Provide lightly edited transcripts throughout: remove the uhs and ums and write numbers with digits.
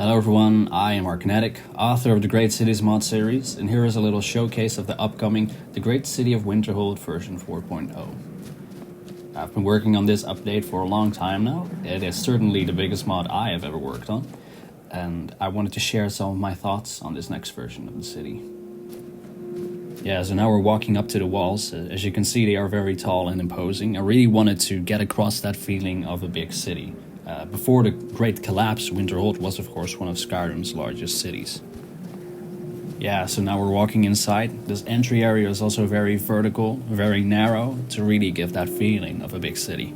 Hello everyone, I am Kinetic, author of the Great Cities mod series, and here is a little showcase of the upcoming The Great City of Winterhold version 4.0. I've been working on this update for a long time now. It is certainly the biggest mod I have ever worked on, and I wanted to share some of my thoughts on this next version of the city. Yeah, so now we're walking up to the walls. As you can see, they are very tall and imposing. I really wanted to get across that feeling of a big city. Before the Great Collapse, Winterhold was of course one of Skyrim's largest cities. Yeah, so now we're walking inside. This entry area is also very vertical, very narrow, to really give that feeling of a big city.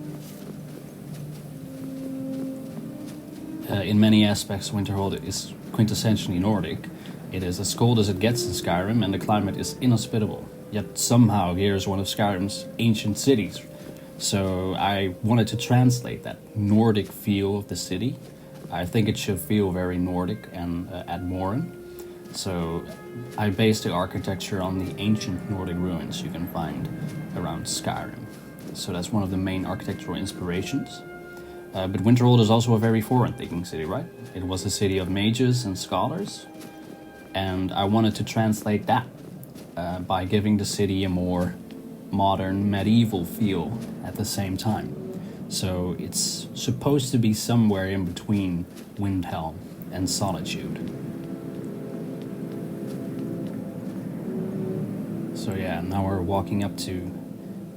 In many aspects, Winterhold is quintessentially Nordic. It is as cold as it gets in Skyrim, and the climate is inhospitable. Yet somehow here is one of Skyrim's ancient cities. So I wanted to translate that Nordic feel of the city. I think it should feel very Nordic and Admoran. So I based the architecture on the ancient Nordic ruins you can find around Skyrim. So that's one of the main architectural inspirations. But Winterhold is also a very forward-thinking city, right? It was a city of mages and scholars. And I wanted to translate that by giving the city a more modern medieval feel at the same time. So it's supposed to be somewhere in between Windhelm and Solitude. So yeah, now we're walking up to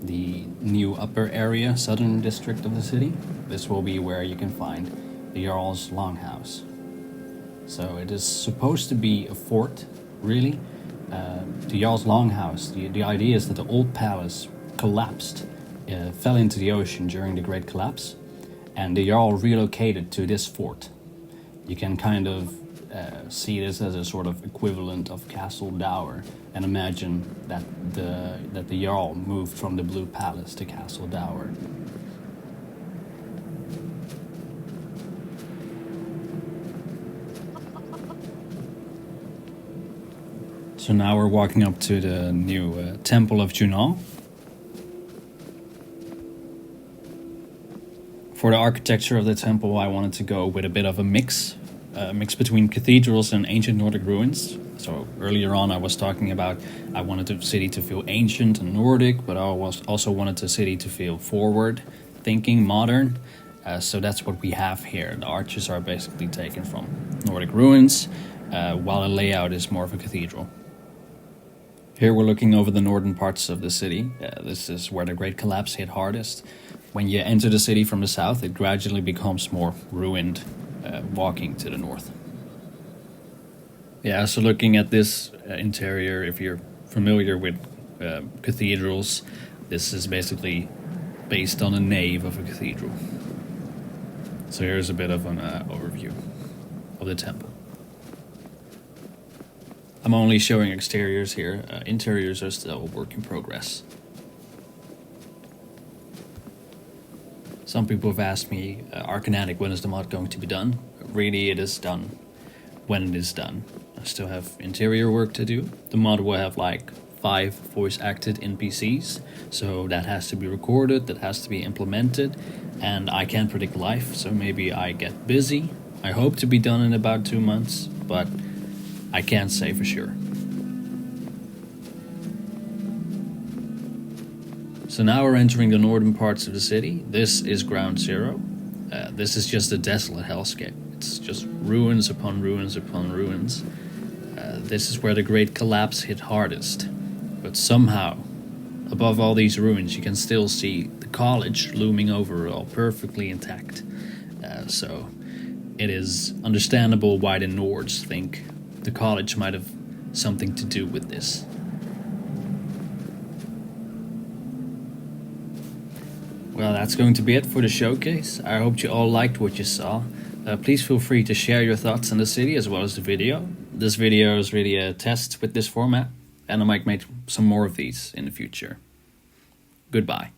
the new upper area, southern district of the city. This will be where you can find the Jarl's Longhouse. So it is supposed to be a fort, really. The Jarl's Longhouse, the idea is that the old palace collapsed, fell into the ocean during the Great Collapse, and the Jarl relocated to this fort. You can kind of see this as a sort of equivalent of Castle Dower, and imagine that the Jarl moved from the Blue Palace to Castle Dower. So now we're walking up to the new Temple of Junal. For the architecture of the temple, I wanted to go with a bit of a mix between cathedrals and ancient Nordic ruins. So earlier on I was talking about I wanted the city to feel ancient and Nordic, but I also wanted the city to feel forward, thinking, modern. So that's what we have here. The arches are basically taken from Nordic ruins, while the layout is more of a cathedral. Here we're looking over the northern parts of the city. This is where the Great Collapse hit hardest. When you enter the city from the south, it gradually becomes more ruined, walking to the north. Yeah, so looking at this interior, if you're familiar with cathedrals, this is basically based on a nave of a cathedral. So here's a bit of an overview of the temple. I'm only showing exteriors here. Interiors are still a work in progress. Some people have asked me, Kinetic, when is the mod going to be done? Really, it is done when it is done. I still have interior work to do. The mod will have like 5 voice-acted NPCs, so that has to be recorded, that has to be implemented, and I can't predict life, so maybe I get busy. I hope to be done in about 2 months, but I can't say for sure. So now we're entering the northern parts of the city. This is ground zero. This is just a desolate hellscape. It's just ruins upon ruins upon ruins. This is where the Great Collapse hit hardest. But somehow, above all these ruins, you can still see the college looming over all perfectly intact. So it is understandable why the Nords think the college might have something to do with this. Well, that's going to be it for the showcase. I hope you all liked what you saw. Please feel free to share your thoughts on the city as well as the video. This video is really a test with this format, and I might make some more of these in the future. Goodbye.